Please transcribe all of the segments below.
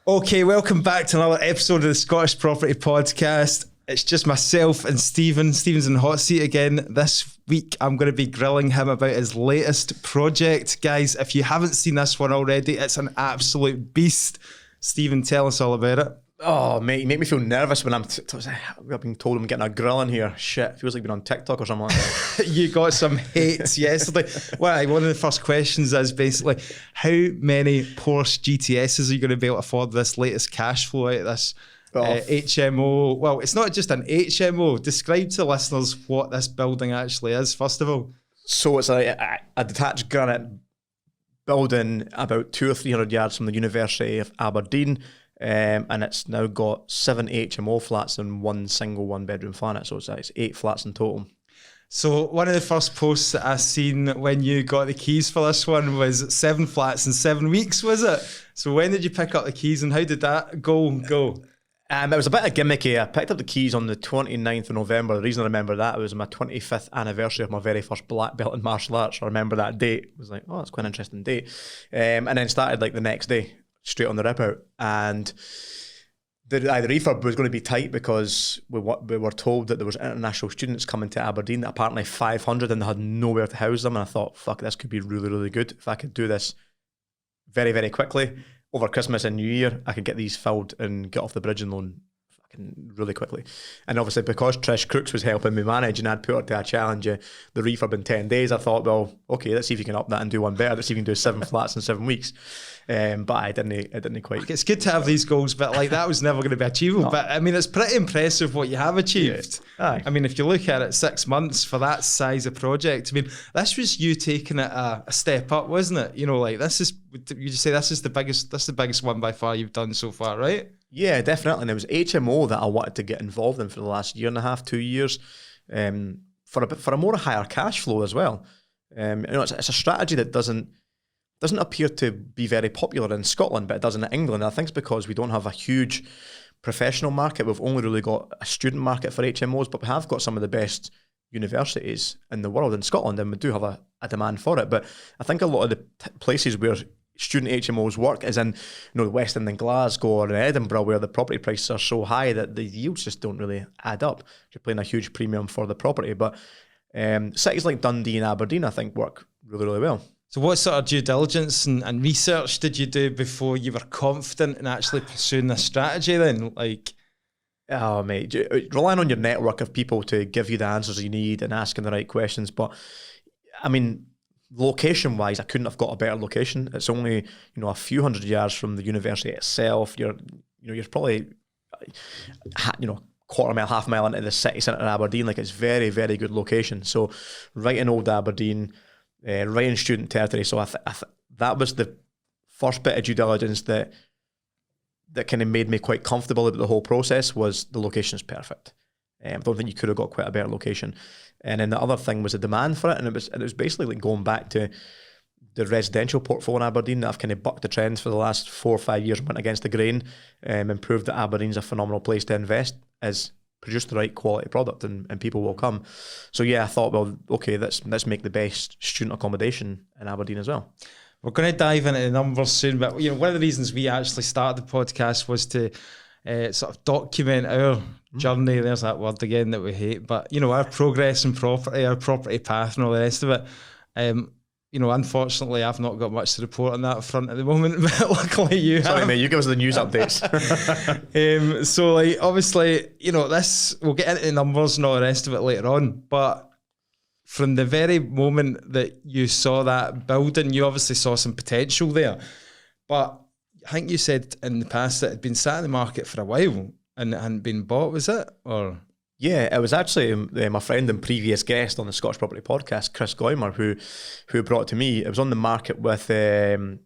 Okay, welcome back to another episode of the Scottish Property Podcast. It's just myself and Stephen. Stephen's in the hot seat again. This week, I'm going to be grilling him about his latest project. Guys, if you haven't seen this one already, it's an absolute beast. Stephen, tell us all about it. Oh, mate, you make me feel nervous when I've been told I'm getting a grill in here. Shit, feels like being on TikTok or something like that. You got some hates yesterday. Well, one of the first questions is basically, how many Porsche GTSs are you going to be able to afford this latest cash flow out of this HMO? Well, it's not just an HMO. Describe to listeners what this building actually is, first of all. So it's a detached granite building about 200 or 300 yards from the University of Aberdeen. And it's now got 7 HMO flats and one single one-bedroom flat. So it's 8 flats in total. So one of the first posts that I seen when you got the keys for this one was 7 flats in 7 weeks, was it? So when did you pick up the keys and how did that go? It was a bit of gimmicky. I picked up the keys on the 29th of November. The reason I remember that, it was my 25th anniversary of my very first black belt in martial arts. I remember that date. It was like, oh, that's quite an interesting date. And then started like the next day, straight on the rip out. And the refurb was going to be tight because we were told that there was international students coming to Aberdeen, apparently 500, and they had nowhere to house them. And I thought, fuck, this could be really, really good. If I could do this very, very quickly over Christmas and New Year, I could get these filled and get off the bridge and loan fucking really quickly. And obviously because Trish Crooks was helping me manage and I'd put her to a challenge the refurb in 10 days, I thought, well, okay, let's see if you can up that and do one better. Let's see if you can do 7 flats in 7 weeks. But I didn't quite. It's good to have these goals, but like that was never going to be achievable. No. But I mean, it's pretty impressive what you have achieved. Yeah. Aye. I mean, if you look at it, 6 months for that size of project, I mean, this was you taking it a step up, wasn't it? You know, like this is, you just say this is the biggest one by far you've done so far, right? Yeah, definitely. And it was HMO that I wanted to get involved in for the last year and a half, 2 years, for a more higher cash flow as well. It's a strategy that doesn't appear to be very popular in Scotland, but it does in England. And I think it's because we don't have a huge professional market. We've only really got a student market for HMOs, but we have got some of the best universities in the world in Scotland, and we do have a demand for it. But I think a lot of the places where student HMOs work is in the West End in Glasgow or in Edinburgh, where the property prices are so high that the yields just don't really add up. You're paying a huge premium for the property. But cities like Dundee and Aberdeen, I think, work really, really well. So what sort of due diligence and research did you do before you were confident in actually pursuing this strategy then? Like, oh, mate, relying on your network of people to give you the answers you need and asking the right questions. But, I mean, location-wise, I couldn't have got a better location. It's only, a few hundred yards from the university itself. You're probably, quarter mile, half mile into the city centre of Aberdeen. Like, it's very, very good location. So, right in old Aberdeen, right in student territory. So that was the first bit of due diligence that kind of made me quite comfortable about the whole process. Was the location is perfect. I don't think you could have got quite a better location. And then the other thing was the demand for it, and it was basically like going back to the residential portfolio in Aberdeen that I've kind of bucked the trends for the last 4 or 5 years, went against the grain, and proved that Aberdeen's a phenomenal place to invest, is produce the right quality product and people will come. So yeah, I thought, well, okay, let's make the best student accommodation in Aberdeen as well. We're going to dive into the numbers soon, but one of the reasons we actually started the podcast was to sort of document our journey. There's that word again that we hate, but our progress in property, our property path and all the rest of it. Unfortunately, I've not got much to report on that front at the moment, but luckily you have. Sorry, mate, you give us the news updates. So, obviously, this, we'll get into the numbers and all the rest of it later on, but from the very moment that you saw that building, you obviously saw some potential there. But I think you said in the past that it had been sat in the market for a while and it hadn't been bought, was it? Or... Yeah, it was actually my friend and previous guest on the Scottish Property Podcast, Chris Goymer, who brought it to me. It was on the market with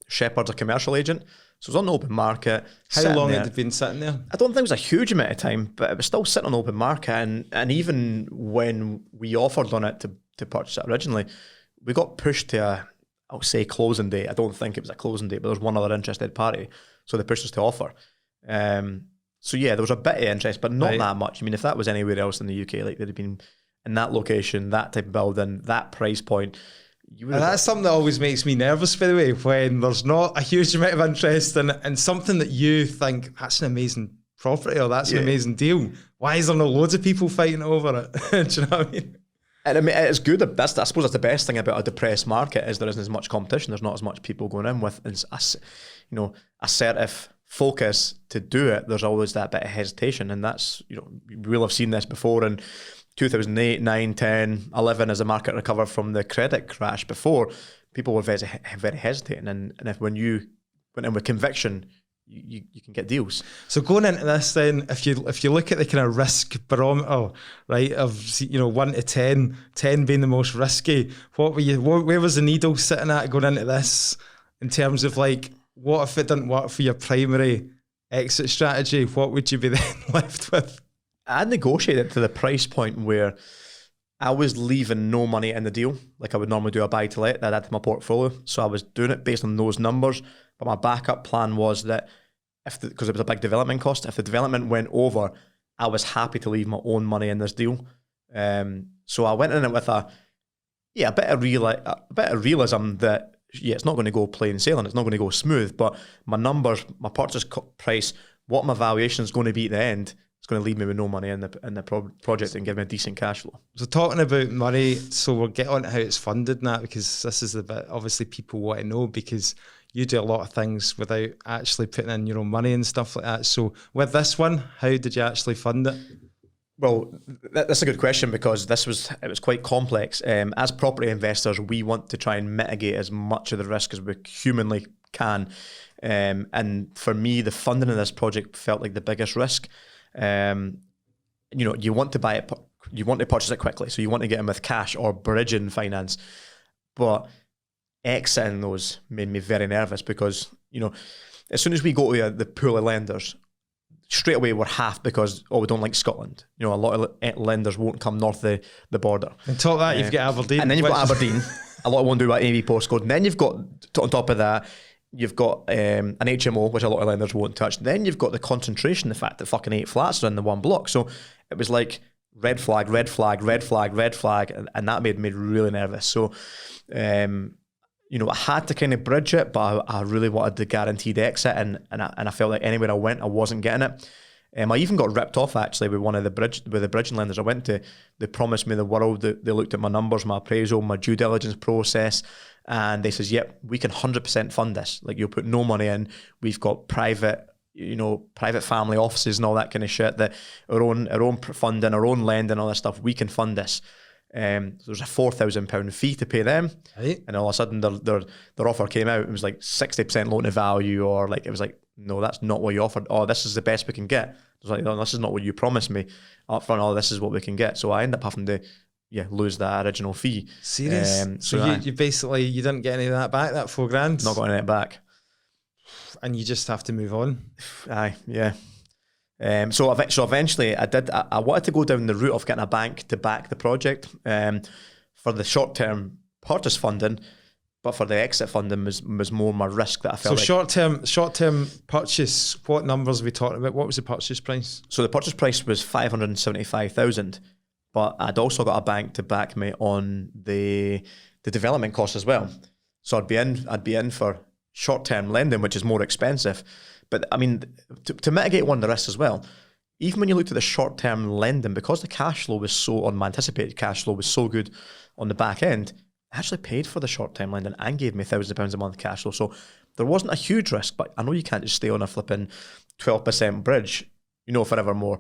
Shepherd's, a commercial agent. So it was on the open market. How long had it been sitting there? I don't think it was a huge amount of time, but it was still sitting on the open market. And even when we offered on it to purchase it originally, we got pushed to I'll say closing date. I don't think it was a closing date, but there was one other interested party. So they pushed us to offer. So yeah, there was a bit of interest, but not that much. I mean, if that was anywhere else in the UK, like they'd have been in that location, that type of building, that price point, you And that's something that always makes me nervous, by the way, when there's not a huge amount of interest in something that you think that's an amazing property or that's an amazing deal. Why is there no loads of people fighting over it? Do you know what I mean? And I mean, it's good. I suppose that's the best thing about a depressed market is there isn't as much competition. There's not as much people going in with, assertive focus to do it. There's always that bit of hesitation, and that's, we will have seen this before in 2008, 9, 10, 11 as the market recovered from the credit crash. Before, people were very, very hesitating, and if when you went in with conviction, you can get deals. So going into this then, if you look at the kind of risk barometer, right, of 1 to 10, 10 being the most risky, where was the needle sitting at going into this in terms of like, what if it didn't work for your primary exit strategy? What would you be then left with? I negotiated to the price point where I was leaving no money in the deal, like I would normally do a buy to let that I had to my portfolio. So I was doing it based on those numbers. But my backup plan was that because it was a big development cost, if the development went over, I was happy to leave my own money in this deal. So I went in it with a bit of realism that it's not going to go plain sailing, it's not going to go smooth. But my numbers, my purchase price, what my valuation is going to be at the end, it's going to leave me with no money in the project and give me a decent cash flow. So talking about money, so we'll get on to how it's funded now, because this is the bit obviously people want to know, because you do a lot of things without actually putting in your own money and stuff like that. So with this one, how did you actually fund it? Well, that's a good question, because it was quite complex. As property investors, we want to try and mitigate as much of the risk as we humanly can. And for me, the funding of this project felt like the biggest risk. You want to buy it, you want to purchase it quickly, so you want to get in with cash or bridging finance, but exiting those made me very nervous, because as soon as we go to the pool of lenders, straight away we're half, because we don't like Scotland. A lot of lenders won't come north of the border. And top of that, you've got Aberdeen, and then you've got Aberdeen. A lot won't do that AV postcode. And then you've got, on top of that, you've got an HMO, which a lot of lenders won't touch. Then you've got the concentration, the fact that fucking 8 flats are in the one block. So it was like red flag, red flag, red flag, red flag, and that made me really nervous. So, I had to kind of bridge it, but I really wanted the guaranteed exit, and I felt like anywhere I went, I wasn't getting it. I even got ripped off actually with the bridging lenders I went to. They promised me the world. They looked at my numbers, my appraisal, my due diligence process, and they says, "Yep, we can 100% fund this. Like, you'll put no money in. We've got private family offices and all that kind of shit. That our own funding, our own lending, all that stuff. We can fund this." So there's a £4,000 fee to pay them, right. And all of a sudden their offer came out. It was like 60% loan to value, or like it was like, no, that's not what you offered. Oh, this is the best we can get. I was like, no, this is not what you promised me up front. Oh, this is what we can get. So I ended up having to lose that original fee. Serious? So you basically, you didn't get any of that back, that $4,000? Not got any of it back. And you just have to move on. Aye, yeah. So eventually I wanted to go down the route of getting a bank to back the project for the short-term purchase funding, but for the exit funding was more my risk that I felt. So short-term purchase, what numbers are we talking about? What was the purchase price? So the purchase price was 575,000, but I'd also got a bank to back me on the development costs as well. So I'd be in for short-term lending, which is more expensive. But I mean, to mitigate one of the risks as well, even when you looked at the short-term lending, because the cash flow was so, my anticipated cash flow was so good on the back end, I actually paid for the short-term lending and gave me £1,000 a month cash flow. So there wasn't a huge risk, but I know you can't just stay on a flipping 12% bridge, forevermore.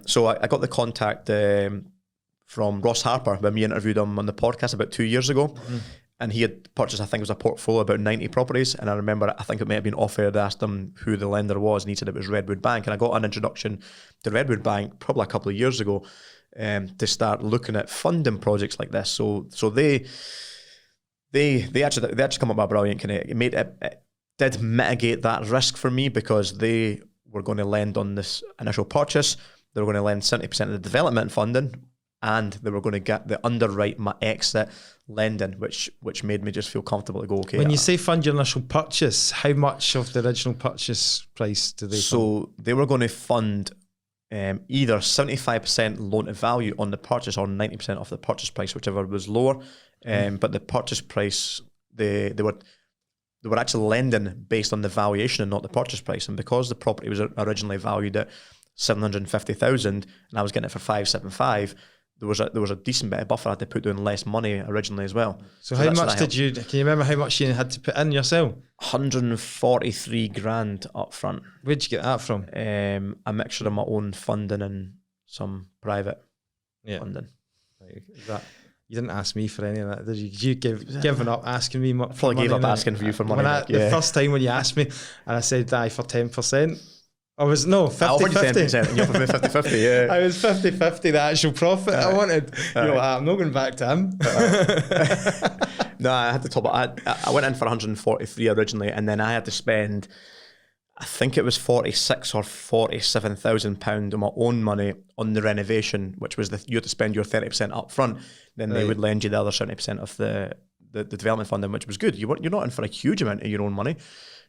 So I got the contact from Ross Harper when we interviewed him on the podcast about 2 years ago. Mm. And he had purchased, I think it was a portfolio, about 90 properties. And I remember, I think it may have been off air, I'd asked him who the lender was, and he said it was Redwood Bank. And I got an introduction to Redwood Bank probably a couple of years ago to start looking at funding projects like this. So they actually come up with a brilliant kind of, it did mitigate that risk for me, because they were going to lend on this initial purchase. They were going to lend 70% of the development funding, and they were going to get the underwrite my exit lending, which made me just feel comfortable to go, okay. When you say fund your initial purchase, how much of the original purchase price do they fund? So they were going to fund either 75% loan to value on the purchase or 90% of the purchase price, whichever was lower. But the purchase price, they were actually lending based on the valuation and not the purchase price. And because the property was originally valued at 750,000 and I was getting it for 575, there was a decent bit of buffer. I had to put down less money originally as well. So how much can you remember how much you had to put in yourself? 143 grand up front. Where'd you get that from? A mixture of my own funding and some private funding. Is that, you didn't ask me for any of that, did you? Did you given up asking me? I probably gave up asking for you for money. The first time when you asked me, and I said, "Die for 10%." I was 50-50. I offered you 10%, and you offered me 50-50. Yeah, I was 50-50. The actual profit I wanted. I'm not going back to him. No, I had to top it. I went in for 143 originally, and then I had to spend, I think it was 46 or 47,000 pound of my own money on the renovation, which was you had to spend your 30% up front. Then they would lend you the other 70% of the development funding, which was good. You're not in for a huge amount of your own money.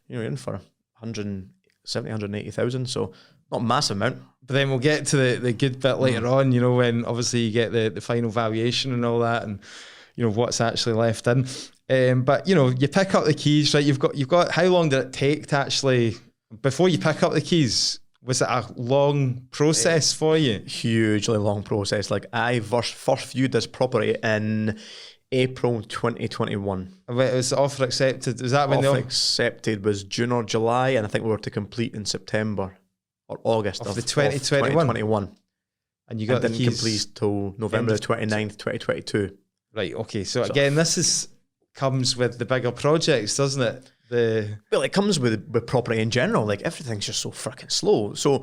You're in for 180,000, so not a massive amount. But then we'll get to the good bit later on, when obviously you get the final valuation and all that, and what's actually left in. But you pick up the keys, right? You've got how long did it take to actually, before you pick up the keys? Was it a long process for you? Hugely long process. Like I first viewed this property in April 2021. Wait, was the offer accepted? Was that when the offer accepted was June or July, and I think we were to complete in September or August of 2021. And you got didn't complete till November 29th, 2022. Right. Okay. So again, this comes with the bigger projects, doesn't it? Well, it comes with property in general. Like everything's just so freaking slow. So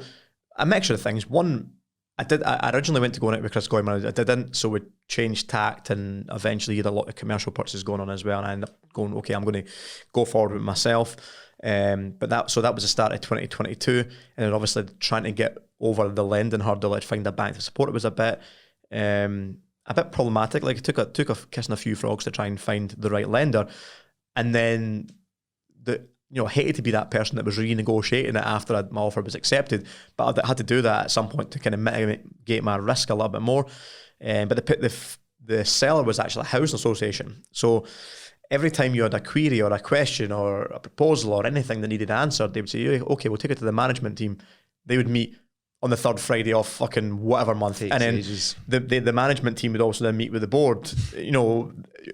a mixture of things. One, I originally went to go on it with Chris Goyman. I didn't, so we changed tact, and eventually had a lot of commercial purchases going on as well. And I ended up going, okay, I'm going to go forward with myself. But that was the start of 2022, and then obviously trying to get over the lending hurdle to find a bank to support it was a bit problematic. Like it took a kissing a few frogs to try and find the right lender, and then I hated to be that person that was renegotiating it after my offer was accepted, but I had to do that at some point to kind of mitigate my risk a little bit more. But the seller was actually a housing association, so every time you had a query or a question or a proposal or anything that needed answered, they would say, okay, we'll take it to the management team. They would meet on the third Friday of fucking whatever month. And then the management team would also then meet with the board,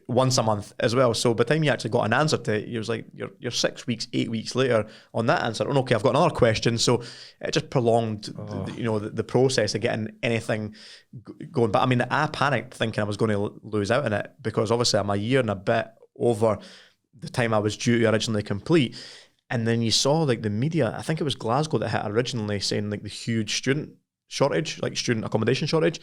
once a month as well. So by the time you actually got an answer to it, it was like you're 6 weeks, 8 weeks later on that answer. And okay, I've got another question. So it just prolonged, the process of getting anything going. But I mean, I panicked thinking I was going to lose out on it, because obviously I'm a year and a bit over the time I was due to originally complete. And then you saw like the media, I think it was Glasgow that hit originally, saying like the huge student shortage, like student accommodation shortage.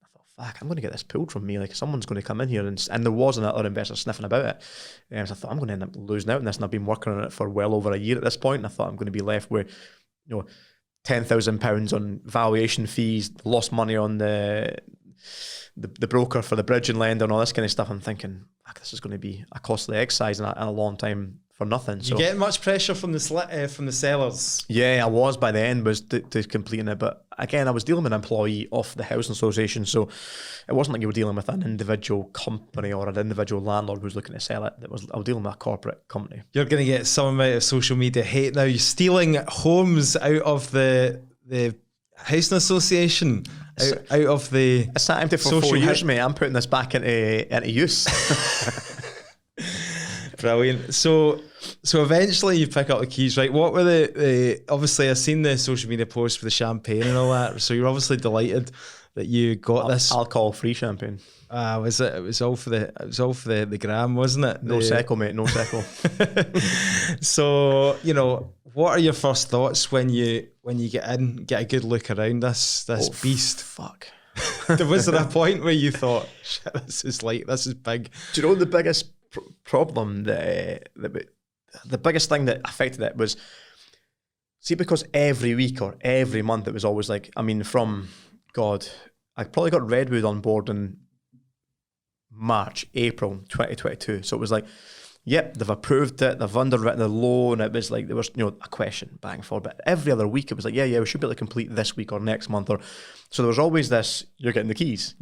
I thought, fuck, I'm going to get this pulled from me. Like someone's going to come in here, and there was another investor sniffing about it. So I thought, I'm going to end up losing out on this. And I've been working on it for well over a year at this point. And I thought I'm going to be left with, £10,000 on valuation fees, lost money on the broker for the bridging lender and all this kind of stuff. I'm thinking, fuck, this is going to be a costly exercise and a long time for nothing. You get much pressure from the sellers? Yeah, I was by the end, was to completing it. But again, I was dealing with an employee of the housing association, so it wasn't like you were dealing with an individual company or an individual landlord who was looking to sell it. I was dealing with a corporate company. You're going to get some amount of social media hate now. You're stealing homes out of the housing association, out of the. It's not empty for 4 years, mate. I'm putting this back into use. Brilliant. So eventually you pick up the keys, right? What were the obviously I've seen the social media posts with the champagne and all that. So you're obviously delighted that you got this alcohol-free champagne. Was it? It was all for the gram, wasn't it? No secco, mate. No secco. So what are your first thoughts when you get in, get a good look around this beast? Fuck. Was there a point where you thought, shit, this is big? Do you know the biggest problem the biggest thing that affected it was, because every week or every month it was always like, I probably got Redwood on board in March, April 2022. So it was like yep, they've approved it, they've underwritten the loan. It was like, there was, a question back and forth. But every other week, it was like, yeah, we should be able to complete this week or next month. So there was always this, you're getting the keys.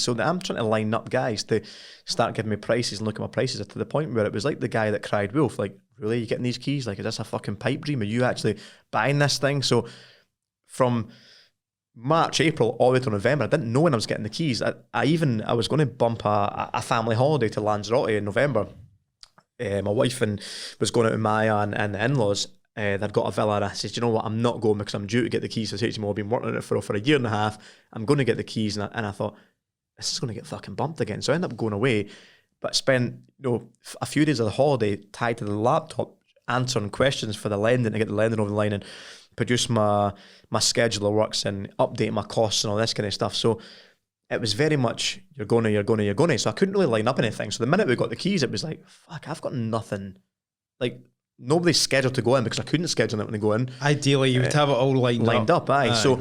So I'm trying to line up guys to start giving me prices and look at my prices to the point where it was like the guy that cried wolf, like, really, you getting these keys? Like, is this a fucking pipe dream? Are you actually buying this thing? So from March, April, all the way to November, I didn't know when I was getting the keys. I was going to bump a family holiday to Lanzarote in November. My wife was going out with Maya and the in-laws. They'd got a villa, and I said, you know what, I'm not going because I'm due to get the keys. I said to them, I've been working on it for a year and a half. I'm going to get the keys. And I thought, this is going to get fucking bumped again. So I ended up going away, but spent a few days of the holiday tied to the laptop answering questions for the lending to get the lending over the line and produce my schedule of works and update my costs and all this kind of stuff. So it was very much you're going to. So I couldn't really line up anything. So the minute we got the keys, it was like, fuck, I've got nothing. Like, nobody's scheduled to go in because I couldn't schedule it when they go in. Ideally, you would have it all lined up. Aye. So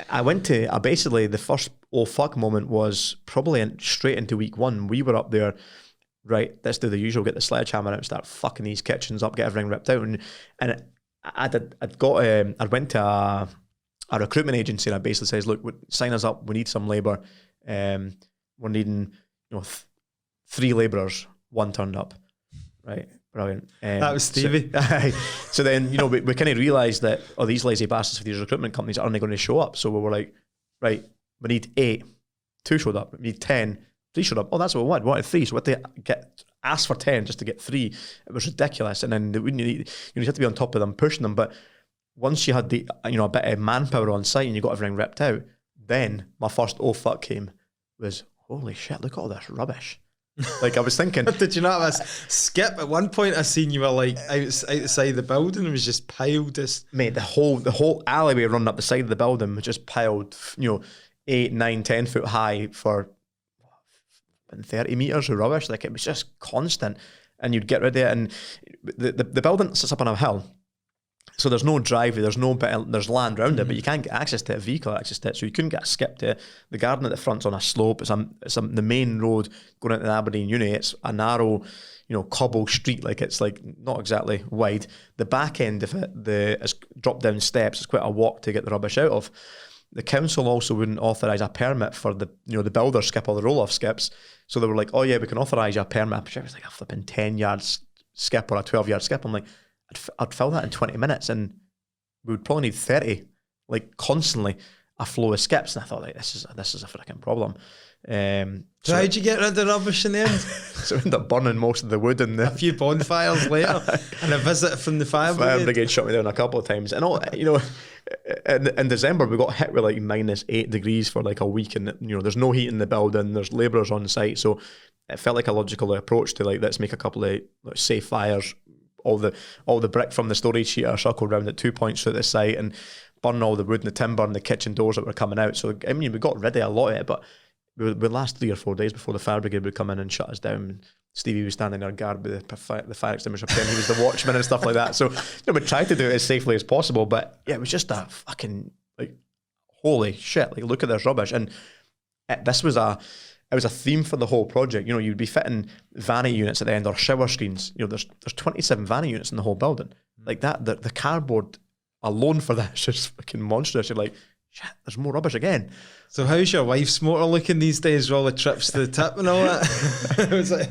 I went to, basically the first oh fuck moment was probably straight into week one. We were up there, right, let's do the usual, get the sledgehammer out and start fucking these kitchens up, get everything ripped out. And I went to a recruitment agency and I basically says, look, sign us up, we need some labour. We're needing 3 labourers, 1 turned up, right? Brilliant. That was Stevie. So then, we kind of realised that, these lazy bastards for these recruitment companies aren't going to show up. So we were like, right, we need 8, 2 showed up. We need 10, 3 showed up. Oh, that's what we wanted 3. So we had to ask for 10 just to get 3. It was ridiculous. And then you had to be on top of them, pushing them. But once you had a bit of manpower on site and you got everything ripped out, then my first oh fuck came was, holy shit, look at all this rubbish. Like, I was thinking, did you not have a skip? At one point I seen you were like outside the building, it was just piled. Mate, the whole alleyway running up the side of the building was just piled, 8, 9, 10 foot high for 30 metres of rubbish. Like, it was just constant. And you'd get rid of it. And the building sits up on a hill. So there's no driveway, there's land around it, but you can't get access to it, vehicle access to it, so you couldn't get a skip to it. The garden at the front's on a slope. It's the main road going into the Aberdeen uni. It's a narrow, cobble street, like it's like not exactly wide. The back end of it, it's drop down steps. It's quite a walk to get the rubbish out of. The council also wouldn't authorise a permit for the builder skip or the roll-off skips. So they were like, oh yeah, we can authorise you a permit. But I was like, a flipping 10 yards skip or a 12-yard skip. I'm like, I'd fill that in 20 minutes and we would probably need 30, like constantly a flow of skips. And I thought, like, this is a freaking problem. So how'd you get rid of the rubbish in the end? So we ended up burning most of the wood in a few bonfires later and a visit from the fire brigade shut me down a couple of times. And in December we got hit with like -8 degrees for like a week, and there's no heat in the building, there's labourers on site, so it felt like a logical approach to like, let's make a couple of safe fires. All the brick from the storage heater circled around at 2 points through the site and burn all the wood and the timber and the kitchen doors that were coming out. So I mean, we got rid of a lot of it, but we would last 3 or 4 days before the fire brigade would come in and shut us down. Stevie was standing there guard with the fire extinguisher pen. He was the watchman and stuff like that. So we tried to do it as safely as possible, but yeah, it was just a fucking like, holy shit! Like, look at this rubbish. And it was a theme for the whole project. You'd be fitting vanity units at the end or shower screens. There's 27 vanity units in the whole building. Like that, the cardboard alone for that is just fucking monstrous. You're like, shit, there's more rubbish again. So how's your wife's motor looking these days with all the trips to the tip and all that? It was like,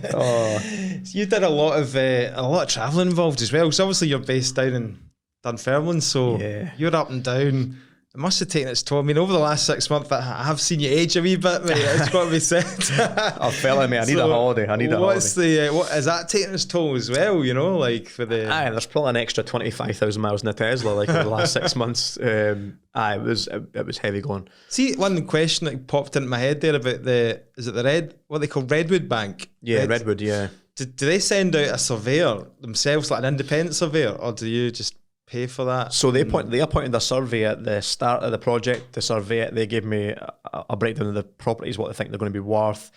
you did a lot of travelling involved as well. So obviously you're based down in Dunfermline, so yeah, you're up and down. It must have taken its toll. I mean, over the last 6 months, I have seen you age a wee bit, mate. It's got to be said. I felt like, mate, I need a holiday. What is that taking its toll as well? Like for the. There's probably an extra 25,000 miles in a Tesla, like over the last 6 months. It was heavy going. See, one question that popped into my head there about what they call Redwood Bank? Yeah, Redwood. Yeah. Do they send out a surveyor themselves, like an independent surveyor, or do you just pay for that? So they appointed a survey at the start of the project to survey it. They gave me a breakdown of the properties, what they think they're going to be worth,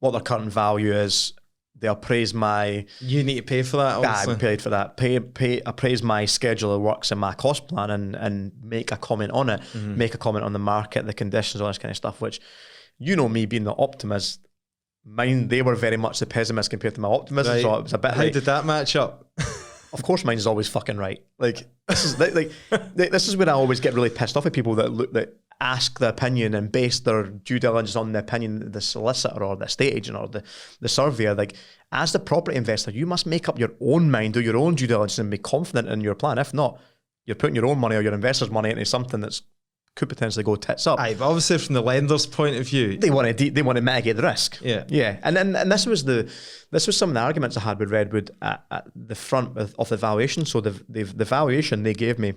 what their current value is. They appraise my. You need to pay for that. Obviously. I paid for that. Appraise my schedule of works and my cost plan, and make a comment on it. Make a comment on the market, the conditions, all this kind of stuff. Which, me being the optimist, mine, they were very much the pessimist compared to my optimism. Right. So it was a bit How did that match up? Of course, mine's always fucking right. Like this is this is where I always get really pissed off at people that ask the opinion and base their due diligence on the opinion of the solicitor or the estate agent or the surveyor. Like, as the property investor, you must make up your own mind, do your own due diligence, and be confident in your plan. If not, you're putting your own money or your investors' money into something that's could potentially go tits up. Aye, but obviously from the lender's point of view, they want to mitigate the risk. Yeah. And this was some of the arguments I had with Redwood at the front of the valuation. So the valuation they gave me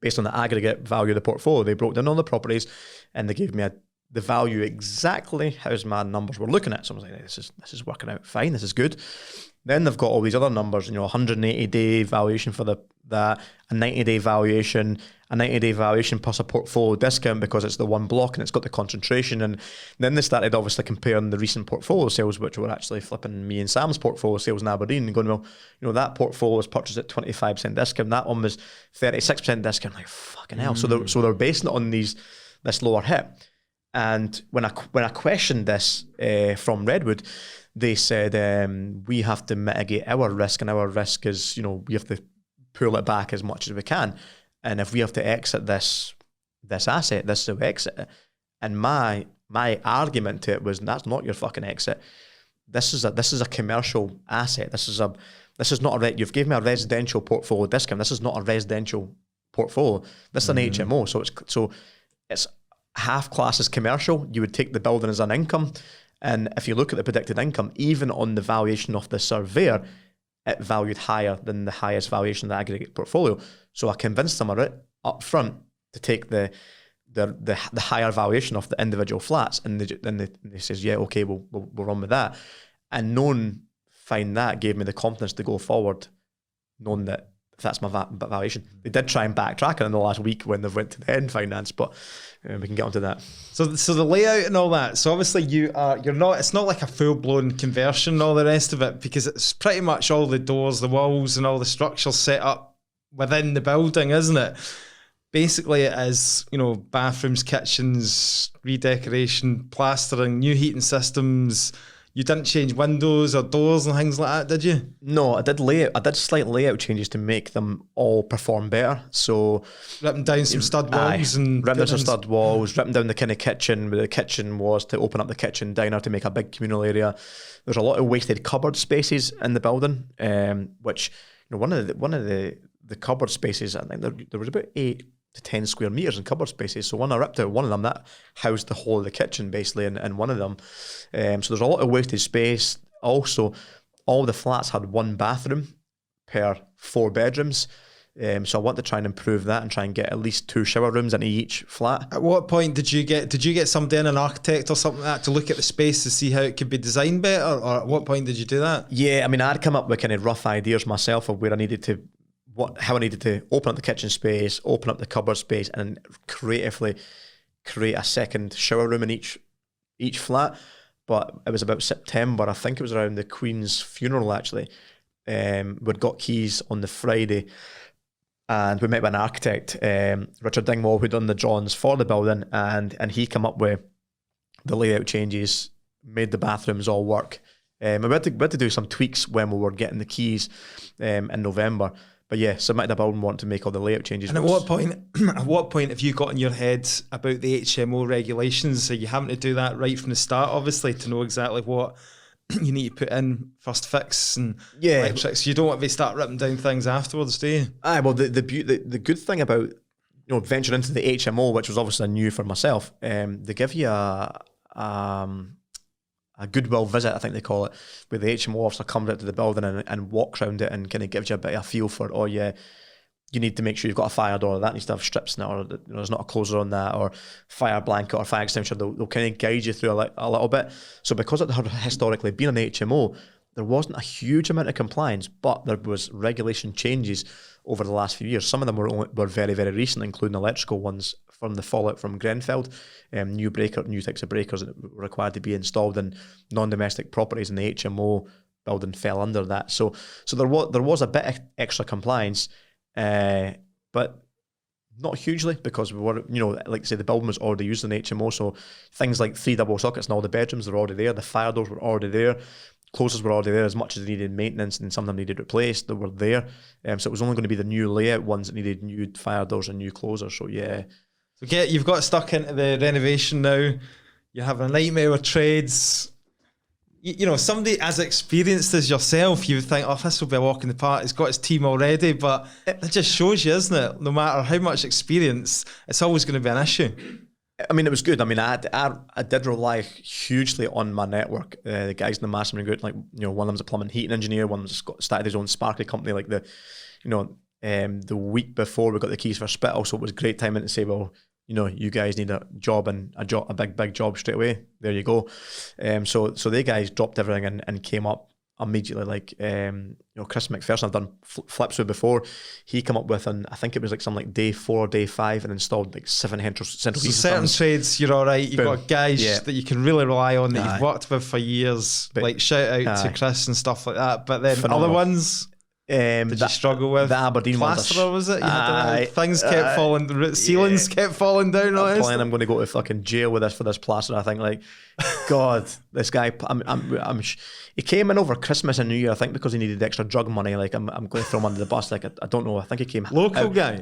based on the aggregate value of the portfolio, they broke down all the properties and they gave me the value exactly how's my numbers were looking at. So I was like, this is working out fine. This is good. Then they've got all these other numbers, 180-day valuation for that, a 90-day valuation, a 90-day valuation plus a portfolio discount because it's the one block and it's got the concentration. And then they started obviously comparing the recent portfolio sales, which were actually flipping me and Sam's portfolio sales in Aberdeen, and going, well, that portfolio was purchased at 25% discount. That one was 36% discount. Like, fucking hell. So they're basing it on this lower hit. And when I questioned this from Redwood, they said we have to mitigate our risk, and our risk is we have to pull it back as much as we can, and if we have to exit this asset, this is how we exit it. And my argument to it was, that's not your fucking exit. This is a commercial asset. This is not you've given me a residential portfolio discount. This is not a residential portfolio. This is an HMO. So it's half class as commercial. You would take the building as an income. And if you look at the predicted income, even on the valuation of the surveyor, it valued higher than the highest valuation of the aggregate portfolio. So I convinced them up front to take the higher valuation of the individual flats, and they says, yeah, okay, we'll run with that. And knowing that gave me the confidence to go forward, knowing that that's my valuation. They did try and backtrack it in the last week when they went to the end finance, but we can get onto that. So the layout and all that. So obviously it's not like a full blown conversion and all the rest of it, because it's pretty much all the doors, the walls, and all the structures set up within the building, isn't it? Basically, it is bathrooms, kitchens, redecoration, plastering, new heating systems. You didn't change windows or doors and things like that, did you? No, I did slight layout changes to make them all perform better. So ripping down some stud walls and ripping down some stud walls, ripping down the kind of kitchen where the kitchen was to open up the kitchen diner to make a big communal area. There's a lot of wasted cupboard spaces in the building, which one of the cupboard spaces, I think there was about 8 to 10 square meters in cupboard spaces. So when I ripped out one of them, that housed the whole of the kitchen basically in one of them. So there's a lot of wasted space. Also, all the flats had one bathroom per 4 bedrooms. So I want to try and improve that and try and get at least 2 shower rooms into each flat. At what point did you get somebody in, an architect or something like that, to look at the space to see how it could be designed better? Or at what point did you do that? Yeah, I mean, I'd come up with kind of rough ideas myself of where I needed to, how I needed to open up the kitchen space, open up the cupboard space, and creatively create a second shower room in each flat. But it was about September, I think it was around the Queen's funeral actually. We'd got keys on the Friday, and we met with an architect, Richard Dingwall, who'd done the drawings for the building, and he came up with the layout changes, made the bathrooms all work. We had to do some tweaks when we were getting the keys in November. But yeah, submitted a building wanting to make all the layout changes. And at what point have you got in your head about the HMO regulations? Are you having to do that right from the start, obviously, to know exactly what you need to put in first fix and electrics? You don't want to start ripping down things afterwards, do you? Aye, well, the good thing about venturing into the HMO, which was obviously new for myself, they give you a goodwill visit, I think they call it, where the HMO officer comes out to the building and walks around it and kind of gives you a bit of a feel for it. Oh yeah, you need to make sure you've got a fire door, that needs to have strips in it, or there's not a closer on that, or fire blanket or fire extinguisher. They'll kind of guide you through a little bit. So because it had historically been an HMO, there wasn't a huge amount of compliance, but there was regulation changes over the last few years. Some of them were very, very recent, including electrical ones from the fallout from Grenfell. New types of breakers that were required to be installed in non-domestic properties, and the HMO building fell under that. So there was a bit of extra compliance, but Not hugely, because we were, like I say, the building was already used in HMO, so things like 3 double sockets in all the bedrooms were already there, the fire doors were already there, closers were already there. As much as they needed maintenance and some of them needed replaced, they were there. So it was only going to be the new layout ones that needed new fire doors and new closers. So yeah. So you've got stuck into the renovation now. You're having a nightmare with trades. Somebody as experienced as yourself, you would think, oh, this will be a walk in the park. It's got its team already, but it just shows you, isn't it? No matter how much experience, it's always going to be an issue. I mean, it was good. I mean, I did rely hugely on my network. The guys in the mastermind group, like, one of them's a plumbing heating engineer, one of them's started his own sparkly company, like the week before we got the keys for Spittle. So it was a great timing to say, well, you guys need a job and a big job straight away. There you go. So they guys dropped everything and came up immediately. Like, Chris McPherson, I've done flips with before. He came up with, and I think it was like something like day 4, day 5, and installed like 7 central heating certain systems. trades, you're all right. You've got guys that you can really rely on that you've worked with for years. But, like shout out to Chris and stuff like that. But then other ones. Did you struggle with the Aberdeen plasterer? Was it? Things kept falling, ceilings kept falling down. I'm going to go to fucking jail with this for this plasterer. I think, like, God, this guy. He came in over Christmas and New Year, I think, because he needed extra drug money. Like, I'm going to throw him under the bus. Like, I don't know. I think he came local guy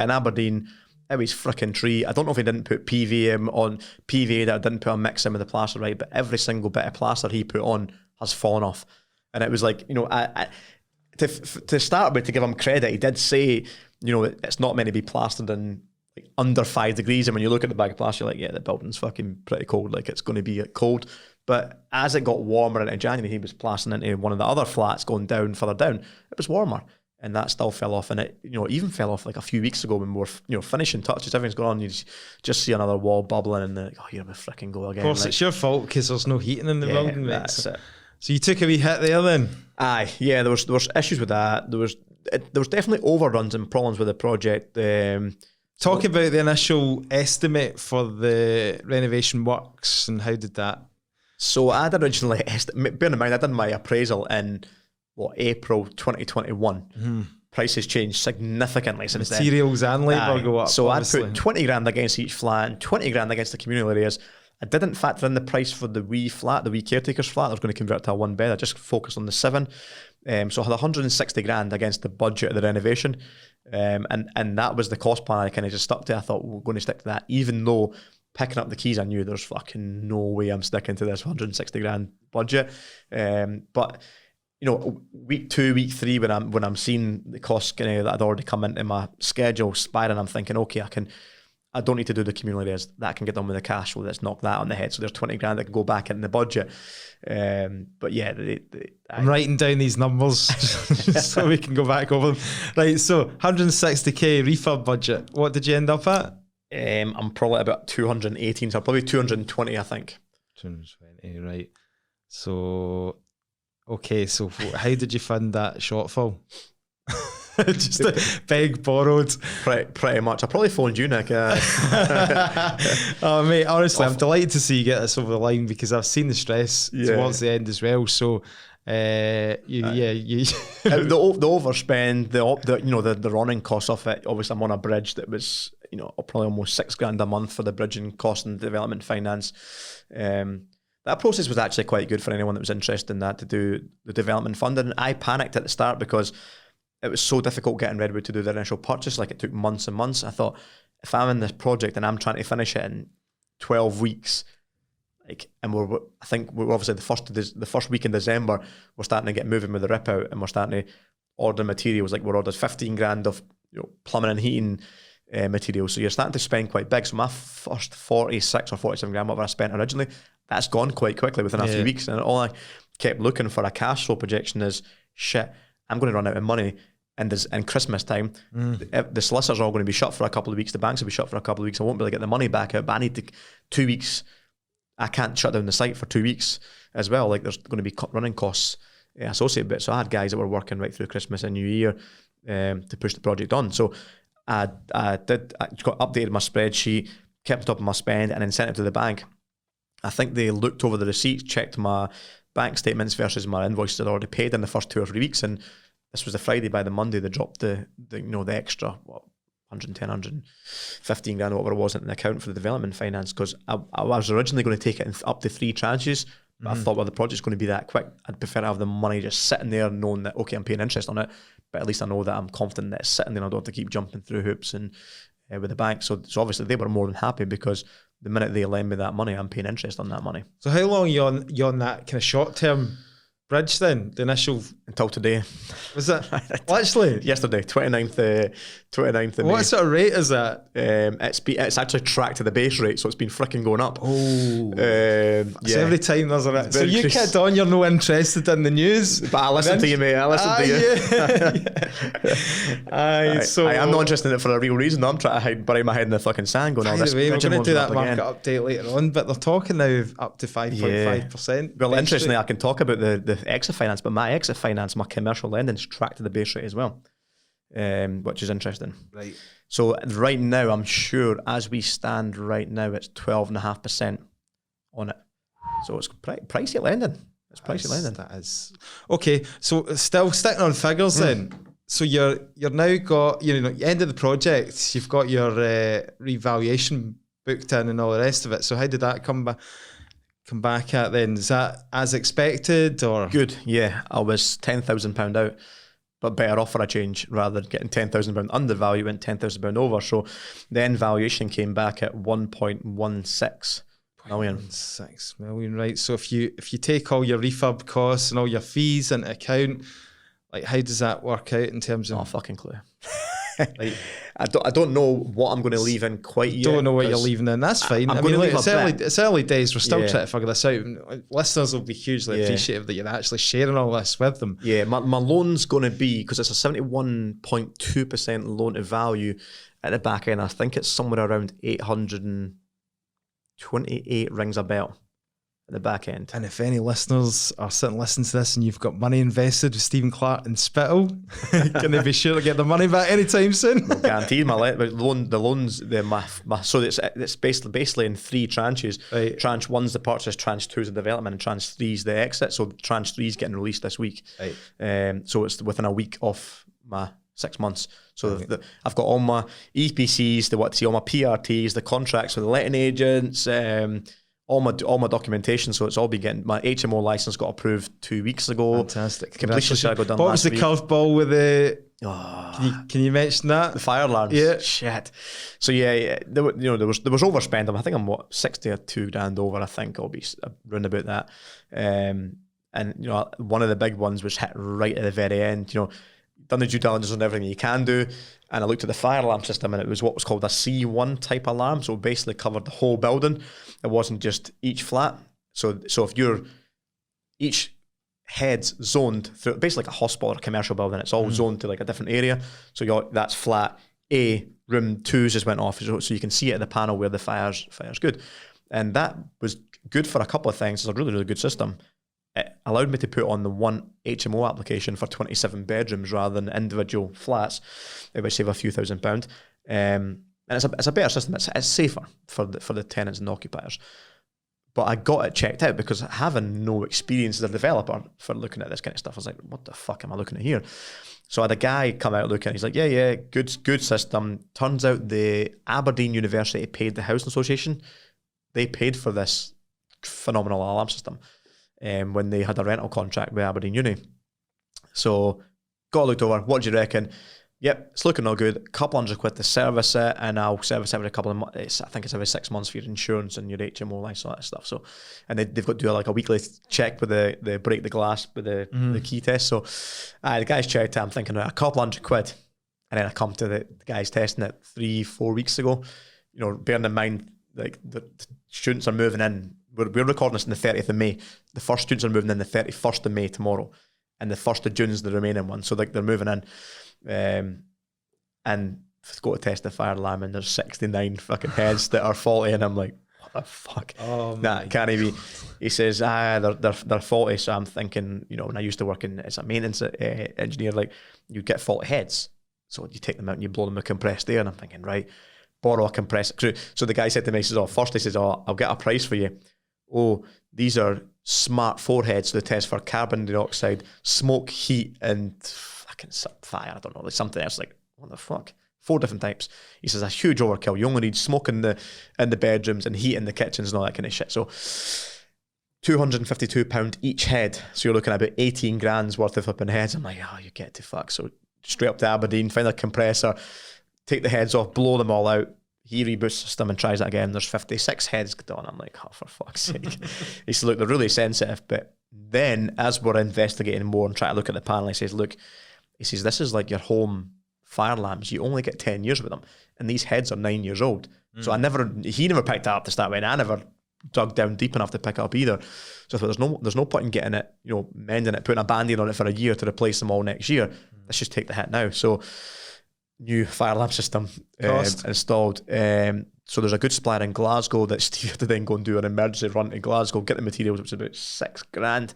in Aberdeen. It was freaking tree. I don't know if he didn't put PVA on PVA, that didn't put a mix in with the plaster right, but every single bit of plaster he put on has fallen off, and it was like, To start with, to give him credit, he did say, it's not meant to be plastered in like under 5 degrees. And when you look at the bag of plaster, you're like, yeah, the building's fucking pretty cold. Like, it's going to be cold. But as it got warmer into January, he was plastering into one of the other flats going down, further down. It was warmer, and that still fell off. And it, even fell off like a few weeks ago when we were, finishing touches. Everything's going on. You just see another wall bubbling, and like, oh, here we freaking go again. Of course, it's your fault because there's no heating in the building, mate. That's it. So you took a wee hit there then? Aye, yeah, there was issues with that. There was definitely overruns and problems with the project. Talk about the initial estimate for the renovation works and how did that? So I'd originally bear in mind, I did my appraisal in April 2021. Mm-hmm. Prices changed significantly since then. Materials and labour go up. So obviously. I'd put 20 grand against each flat and 20 grand against the communal areas. I didn't factor in the price for the wee flat, the wee caretaker's flat. I was going to convert to a 1 bed. I just focused on the 7. So I had 160 grand against the budget of the renovation. And that was the cost plan I kind of just stuck to. I thought, we're going to stick to that, even though picking up the keys, I knew there's fucking no way I'm sticking to this 160 grand budget. But week 2, week 3, when I'm seeing the costs that had already come into my schedule spiring, I'm thinking, okay, I don't need to do the communal areas. That can get done with the cash flow. Let's knock that on the head. So there's 20 grand that can go back in the budget. But yeah, I'm writing down these numbers so we can go back over them. Right, so 160k refurb budget. What did you end up at? I'm probably about 218, so probably 220, I think. 220, right. So, okay, so how did you fund that shortfall? Just beg, borrowed. Pretty much. I probably phoned you, Nick. Oh, mate, honestly, I'm delighted to see you get this over the line because I've seen the stress towards the end as well. So, the overspend, the running cost of it. Obviously, I'm on a bridge that was, probably almost 6 grand a month for the bridging cost and development finance. That process was actually quite good for anyone that was interested in that, to do the development funding. I panicked at the start because it was so difficult getting Redwood to do the initial purchase. Like, it took months and months. I thought, if I'm in this project and I'm trying to finish it in 12 weeks, and I think we're obviously the first week in December, we're starting to get moving with the rip out, and we're starting to order materials. Like, we're ordered 15 grand of plumbing and heating materials. So you're starting to spend quite big. So my first 46 or 47 grand, whatever I spent originally, that's gone quite quickly within a few weeks. And all I kept looking for a cash flow projection is, shit, I'm going to run out of money in Christmas time. The solicitors are all going to be shut for a couple of weeks. The banks will be shut for a couple of weeks. I won't be able to get the money back out, but I need to 2 weeks. I can't shut down the site for 2 weeks as well. Like, there's going to be running costs associated with it. So I had guys that were working right through Christmas and New Year to push the project on. So I got updated my spreadsheet, kept on top of my spend, and then sent it to the bank. I think they looked over the receipts, checked my bank statements versus my invoices I'd already paid in the first 2 or 3 weeks, and this was the Friday. By the Monday, they dropped the extra 110, 115 grand, whatever it was in the account for the development finance, because I was originally going to take it in up to 3 tranches, but I thought, well, the project's going to be that quick. I'd prefer to have the money just sitting there knowing that, okay, I'm paying interest on it, but at least I know that I'm confident that it's sitting there and I don't have to keep jumping through hoops and with the bank. So obviously they were more than happy, because the minute they lend me that money, I'm paying interest on that money. So how long are you on that kind of short-term bridge then? The initial... Until today. Was it? Actually? Yesterday, 29th of May. What sort of rate is that? It's actually tracked to the base rate, so it's been freaking going up. Oh. So every time there's a rate. So you kid on, you're no interested in the news. But I listen to you, mate. I listen to you. I'm not interested in it for a real reason. I'm trying to bury my head in the fucking sand going, by the way, we're going to do that market update later on, but they're talking now up to 5.5%. Well, interestingly, I can talk about the exit finance, but my exit finance, my commercial lending, is tracked to the base rate as well, which is interesting. Right. So right now, I'm sure as we stand right now, it's 12.5% on it. So it's pricey lending. It's pricey lending. That is. Okay, so still sticking on figures then. So you're now got, you ended the project, you've got your revaluation booked in and all the rest of it. So how did that come back at then? Is that as expected or? Good, yeah. I was £10,000 out, but better off for a change rather than getting £10,000 undervalue, went £10,000 over. So then valuation came back at 1.16 million. 6 million, right? So if you take all your refurb costs and all your fees into account, like how does that work out in terms of? No fucking clue. Like, I don't know what I'm going to leave in quite yet. Don't know what you're leaving in. That's fine. I mean, it's early days. We're still trying to figure this out. Listeners will be hugely appreciative that you're actually sharing all this with them. Yeah, my loan's going to be, because it's a 71.2% loan to value at the back end. I think it's somewhere around 828 rings a bell at the back end. And if any listeners are sitting listening to this and you've got money invested with Stephen Clark and Spittle, can they be sure to get their money back anytime soon? No, guaranteed. So it's basically in 3 tranches. Right. Tranche 1's the purchase, tranche 2's the development, and tranche 3's the exit. So tranche 3's getting released this week. Right. So it's within a week of my 6 months. So I've got all my EPCs, all my PRTs, the contracts with the letting agents, all my documentation. So it's all been getting, my HMO license got approved 2 weeks ago. Fantastic. Completion should have got done What was the curveball with the? Can you mention that? The fire alarms. Yeah. Shit. So there was overspend. I think I'm 60 or 2 grand over. I think I'll be round about that. And one of the big ones was hit right at the very end. Done the due diligence on everything you can do, and I looked at the fire alarm system, and it was what was called a C1 type alarm. So it basically covered the whole building. It wasn't just each flat. So if each head's zoned through, basically like a hospital or a commercial building, it's all zoned to like a different area. So that's flat A, room 2's just went off, so you can see it at the panel where the fire's good. And that was good for a couple of things. It's a really, really good system. It allowed me to put on the one HMO application for 27 bedrooms rather than individual flats. It would save a few £1,000s. And it's a better system. It's safer for the tenants and the occupiers. But I got it checked out because having no experience as a developer for looking at this kind of stuff, I was like, what the fuck am I looking at here? So I had a guy come out looking, he's like, yeah, good system. Turns out the Aberdeen University paid the Housing Association. They paid for this phenomenal alarm system. When they had a rental contract with Aberdeen Uni. So got looked over, what do you reckon? Yep, it's looking all good. A couple £100 to service it, and I'll service every couple of months. I think it's every 6 months for your insurance and your HMO license, all that stuff. So, and they've got to do like a weekly check with the break the glass with the key test. So the guys checked it, I'm thinking a couple £100. And then I come to the guys testing it 3-4 weeks ago. Bearing in mind, like the students are moving in. We're recording this on the 30th of May. The first students are moving in the 31st of May tomorrow. And the 1st of June is the remaining one. So they're moving in. And go to test the fire alarm and there's 69 fucking heads that are faulty. And I'm like, what the fuck? Nah, can't be. He says, they're faulty. So I'm thinking, when I used to work as a maintenance engineer, like you get faulty heads. So you take them out and you blow them with compressed air. And I'm thinking, right, borrow a compressor. So the guy said to me, he says, I'll get a price for you. Oh, these are smart foreheads to test for carbon dioxide, smoke, heat, and fucking fire. I don't know, like something else. Like, what the fuck? 4 different types. He says, a huge overkill. You only need smoke in the bedrooms and heat in the kitchens and all that kind of shit. So £252 each head. So you're looking at about 18 grand's worth of flipping heads. I'm like, oh, you get to fuck. So straight up to Aberdeen, find a compressor, take the heads off, blow them all out. He reboots the system and tries it again. There's 56 heads done. I'm like, oh, for fuck's sake. He said, look, they're really sensitive. But then as we're investigating more and trying to look at the panel, he says, look, this is like your home fire lamps. You only get 10 years with them. And these heads are 9 years old. So he never picked it up to start with. And I never dug down deep enough to pick it up either. So I thought there's no point in getting it, mending it, putting a band-aid on it for a year to replace them all next year. Let's just take the hit now. So new fire lamp system installed. So there's a good supplier in Glasgow that Steve had to then go and do an emergency run to Glasgow, get the materials, which was about 6 grand.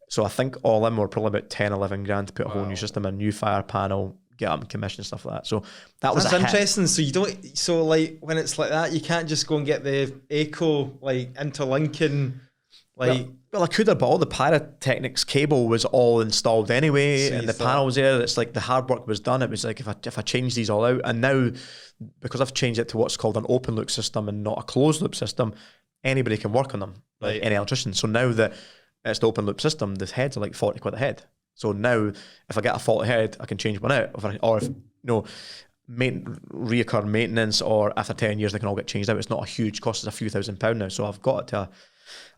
So I think all in were probably about 10, 11 grand to put a whole new system, a new fire panel, get up and commission stuff like that. So that's interesting. Hit. So like when it's like that, you can't just go and get the Echo like interlinking. Like well, I could have, but all the pyrotechnics cable was all installed anyway, and the panel was there. It's like the hard work was done. It was like if I change these all out, and now because I've changed it to what's called an open loop system and not a closed loop system, anybody can work on them, like any electrician. So now that it's the open loop system, the heads are like 40 quid a head. So now if I get a faulty head, I can change one out. If reoccur maintenance, or after 10 years they can all get changed out. It's not a huge cost. It's a few £1,000s now. So I've got it to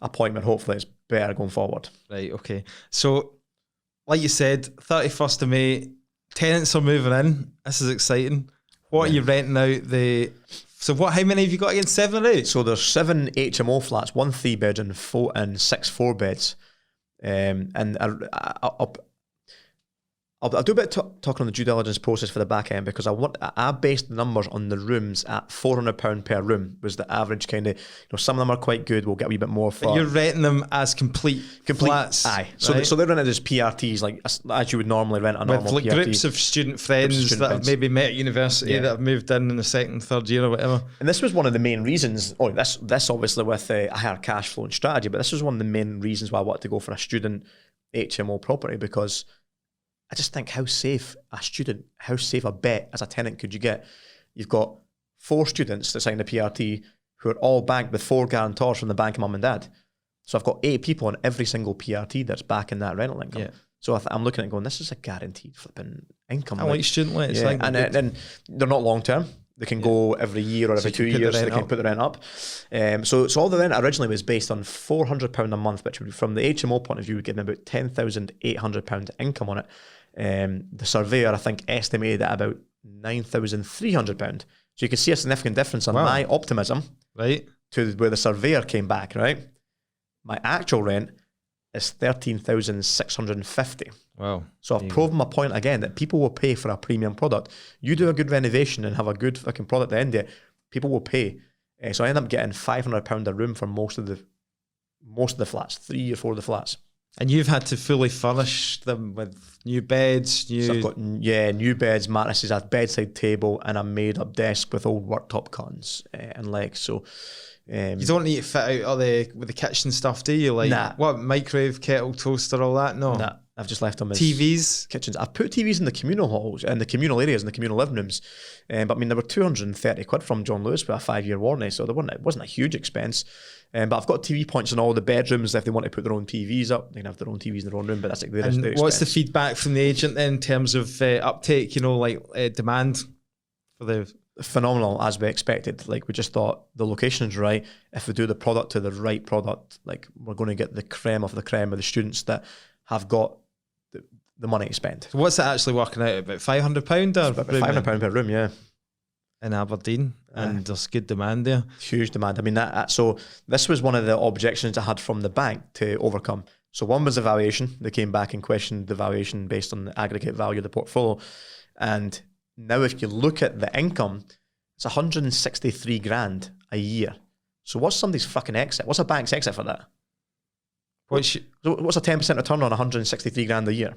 a point where hopefully it's better going forward. Right, okay. So like you said, 31st of May, tenants are moving in. This is exciting. What are you renting out how many have you got again? 7 or 8? So there's 7 HMO flats, 1 3-bed and 6 4-beds. I'll do a bit of talking on the due diligence process for the back end, because I based the numbers on the rooms at £400 per room was the average kind of, some of them are quite good, we'll get a wee bit more for. But you're renting them as complete flats. Aye. So they're rented as PRTs, like as you would normally rent a normal with PRT. Groups of student friends that have maybe met at university that have moved in the 2nd, 3rd year or whatever. And this was one of the main reasons, this obviously with a higher cash flow and strategy, but this was one of the main reasons why I wanted to go for a student HMO property, because I just think how safe a bet as a tenant could you get? You've got 4 students that signed a PRT who are all banked with 4 guarantors from the bank of mum and dad. So I've got 8 people on every single PRT that's backing that rental income. Yeah. So I'm looking at going, this is a guaranteed flipping income. I like student lets. Yeah. And they're not long term. They can go every year or every 2 years. They can put the rent up. So all the rent originally was based on £400 a month, which would be, from the HMO point of view, would give me about £10,800 income on it. The surveyor, I think, estimated at about £9,300. So you can see a significant difference on my optimism to where the surveyor came back, right? My actual rent is £13,650. Wow. So I've proven my point again that people will pay for a premium product. You do a good renovation and have a good fucking product at the end of it, people will pay. So I end up getting £500 a room for most of the flats, 3 or 4 of the flats. And you've had to fully furnish them with new beds, So I've got new beds, mattresses, a bedside table, and a made-up desk with old worktop curtains and legs. So you don't need to fit out with the kitchen stuff, do you? Like what, microwave, kettle, toaster, all that? No. Nah, I've just left them as TVs, kitchens. I've put TVs in the communal halls and the communal areas and the communal living rooms. But I mean, there were 230 quid from John Lewis with a 5-year warranty, so it wasn't a huge expense. But I've got TV points in all the bedrooms. If they want to put their own TVs up, they can have their own TVs in their own room. But that's like the expense. What's the feedback from the agent then in terms of uptake? Demand for the phenomenal, as we expected. Like, we just thought the location's right. If we do the product to the right product, like, we're going to get the creme of the creme of the students that have got the money to spend. So what's it actually working out? About £500 or about £500 per room, yeah. In Aberdeen, and there's good demand there. Huge demand. I mean, so this was one of the objections I had from the bank to overcome. So one was the valuation. They came back and questioned the valuation based on the aggregate value of the portfolio. And now if you look at the income, it's 163 grand a year. So what's somebody's fucking exit? What's a bank's exit for that? What's a 10% return on 163 grand a year?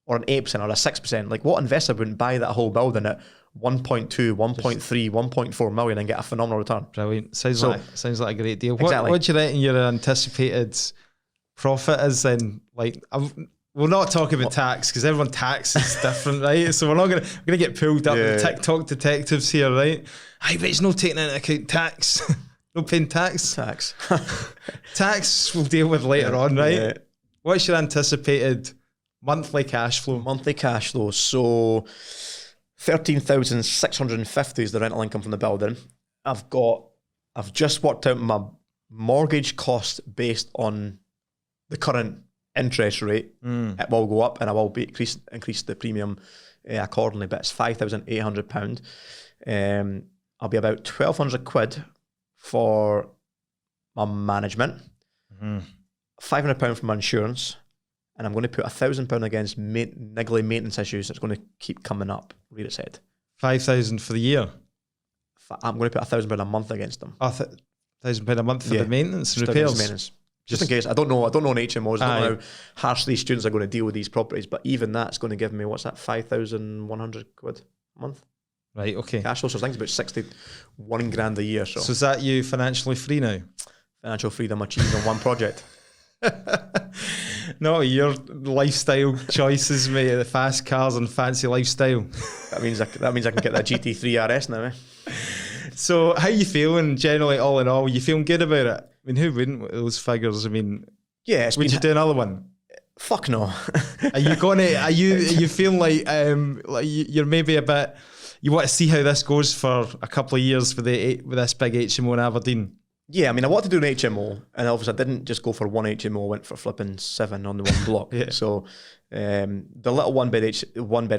Or an 8% or a 6%? Like, what investor wouldn't buy that whole building at 1.2, 1.3, 1.4 million and get a phenomenal return? Brilliant. Sounds like a great deal. Exactly. What do you reckon your anticipated profit is then? Like, We'll not talk about tax because everyone taxes different, right? So we're gonna get pulled up with TikTok detectives here, right? I bet it's no taking into account tax, no paying tax. Tax we'll deal with later on, right? Yeah. What's your anticipated monthly cash flow? Monthly cash flow. So 13,650 is the rental income from the building. I've just worked out my mortgage cost based on the current interest rate. It will go up and I will be increase the premium accordingly, but it's £5,800. I'll be about 1,200 quid for my management, £500 for my insurance, and I'm going to put £1,000 against niggly maintenance issues that's going to keep coming up. Read it said. 5,000 for the year. I'm going to put £1,000 a month against them. £1,000 a month for the maintenance and repairs. Maintenance. Just in case. I don't know on HMOs. I don't know how harsh these students are going to deal with these properties, but even that's going to give me, what's that, 5,100 quid a month? Right, okay. Cash flow, so I think it's about 61 grand a year. So is that you financially free now? Financial freedom achieved on one project. No, your lifestyle choices, mate. The fast cars and fancy lifestyle. That means I can get that GT3 RS now, eh? So how you feeling generally, all in all? You feeling good about it? I mean, who wouldn't with those figures? I mean, yeah. Would you do another one? Fuck no. Are you feeling like you're maybe a bit, you want to see how this goes for a couple of years with this big HMO in Aberdeen? Yeah, I mean, I wanted to do an HMO, and obviously I didn't just go for one HMO, I went for flipping 7 on the one block. Yeah. So the little one bed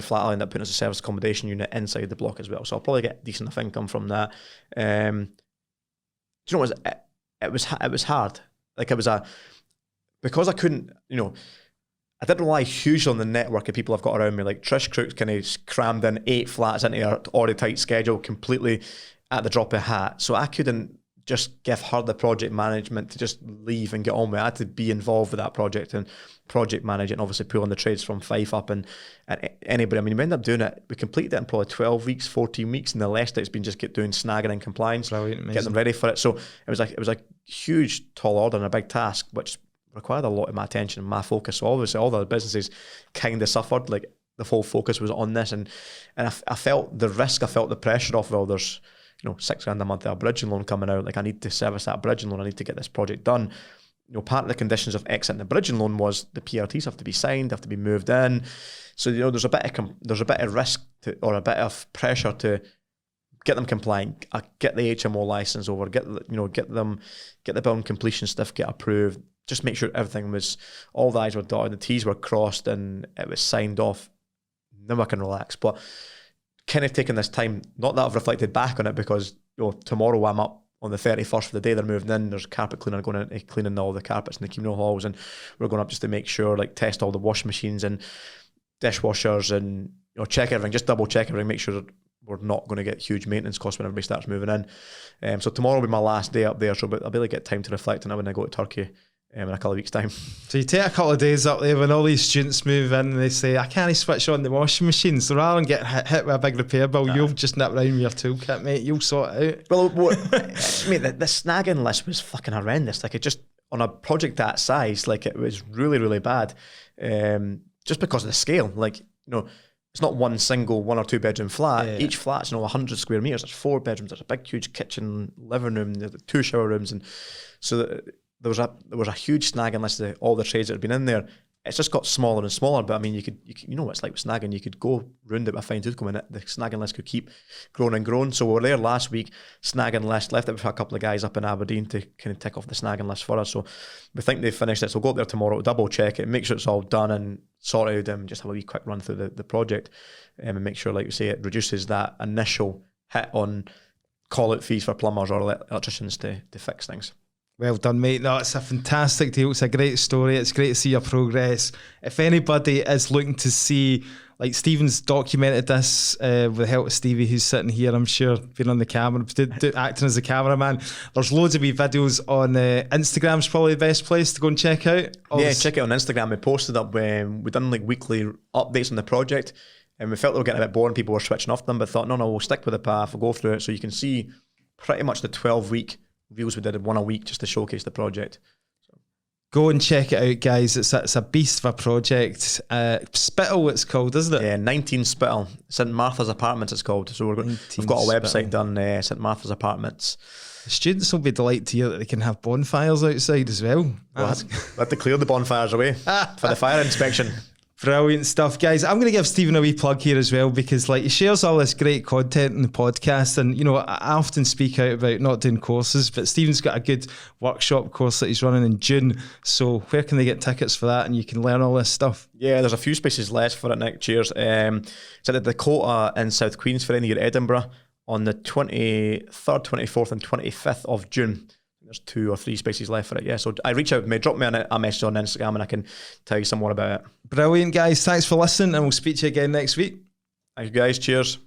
flat I'll end up putting as a service accommodation unit inside the block as well. So I'll probably get decent enough income from that. Do you know what it was hard. Like because I couldn't, I didn't rely hugely on the network of people I've got around me. Like Trish Crook's kind of crammed in 8 flats into her already tight schedule completely at the drop of a hat. So I couldn't just give her the project management to just leave and get on with it. I had to be involved with that project and project manage it and obviously pull on the trades from Fife up and anybody. I mean, we ended up doing it. We completed it in probably 12 weeks, 14 weeks, and the rest of it's been just doing snagging and compliance, get them ready for it. So it was a huge tall order and a big task, which required a lot of my attention and my focus. So obviously all the other businesses kind of suffered. Like the whole focus was on this, and I felt the risk, I felt the pressure of, well, there's £6,000 a month of a bridging loan coming out. Like I need to service that bridging loan. I need to get this project done. Part of the conditions of exiting the bridging loan was the PRTs have to be signed, have to be moved in. So there's a bit of risk or a bit of pressure to get them compliant, get the HMO license over, get the building completion certificate approved. Just make sure everything was, all the I's were dotted, the T's were crossed, and it was signed off. Then I can relax. But kind of taking this time, not that I've reflected back on it, because tomorrow I'm up on the 31st for the day they're moving in. There's a carpet cleaner going in, cleaning all the carpets in the communal halls, and we're going up just to make sure, like test all the washing machines and dishwashers and check everything, just double check everything, make sure that we're not going to get huge maintenance costs when everybody starts moving in. So tomorrow will be my last day up there, so I'll be able to get time to reflect on it when I go to Turkey in a couple of weeks' time. So you take a couple of days up there when all these students move in and they say, I can't switch on the washing machine. So rather than getting hit with a big repair bill, you'll just nip around with your toolkit, mate. You'll sort it out. Well, mate, the snagging list was fucking horrendous. Like, it just, on a project that size, like, it was really, really bad. Just because of the scale. Like, it's not one single 1 or 2 bedroom flat. Yeah. Each flat's 100 square meters. There's 4 bedrooms. There's a big, huge kitchen, living room. There's 2 shower rooms, and so there was a huge snagging list of all the trades that had been in there. It's just got smaller and smaller. But I mean, you could what it's like with snagging. You could go round it with a fine tooth comb, and the snagging list could keep growing and growing. So we were there last week, snagging list, left it with a couple of guys up in Aberdeen to kind of tick off the snagging list for us. So we think they've finished it. So we'll go up there tomorrow, double check it, make sure it's all done and sorted, and just have a wee quick run through the project, and make sure, like you say, it reduces that initial hit on call-out fees for plumbers or electricians to fix things. Well done, mate. No, it's a fantastic deal. It's a great story. It's great to see your progress. If anybody is looking to see, like, Stephen's documented this with the help of Stevie, who's sitting here, I'm sure, being on the camera, acting as a cameraman. There's loads of wee videos on Instagram's probably the best place to go and check out. Check it on Instagram. We posted up when we done like weekly updates on the project, and we felt they were getting a bit boring. People were switching off them, but thought, no, we'll stick with the path. We'll go through it so you can see pretty much the 12-week reels we did, 1 a week, just to showcase the project. Go and check it out, guys. It's a beast of a project. Spittle, it's called, isn't it? Yeah, 19 Spittle. St Martha's Apartments, it's called. So we've got a website done, St Martha's Apartments. The students will be delighted to hear that they can have bonfires outside as well. We'll have to clear the bonfires away for the fire inspection. Brilliant stuff, guys. I'm going to give Stephen a wee plug here as well, because like he shares all this great content in the podcast, and you know, I often speak out about not doing courses, but Stephen's got a good workshop course that he's running in June. So where can they get tickets for that, and you can learn all this stuff? Yeah, there's a few spaces left for it, Nick. Cheers. It's at the Dakota in South Queensferry near Edinburgh on the 23rd, 24th and 25th of June. There's 2 or 3 spaces left for it. Yeah, so I reach out to me, drop me a message on Instagram, and I can tell you some more about it. Brilliant, guys. Thanks for listening, and we'll speak to you again next week. Thanks, guys. Cheers.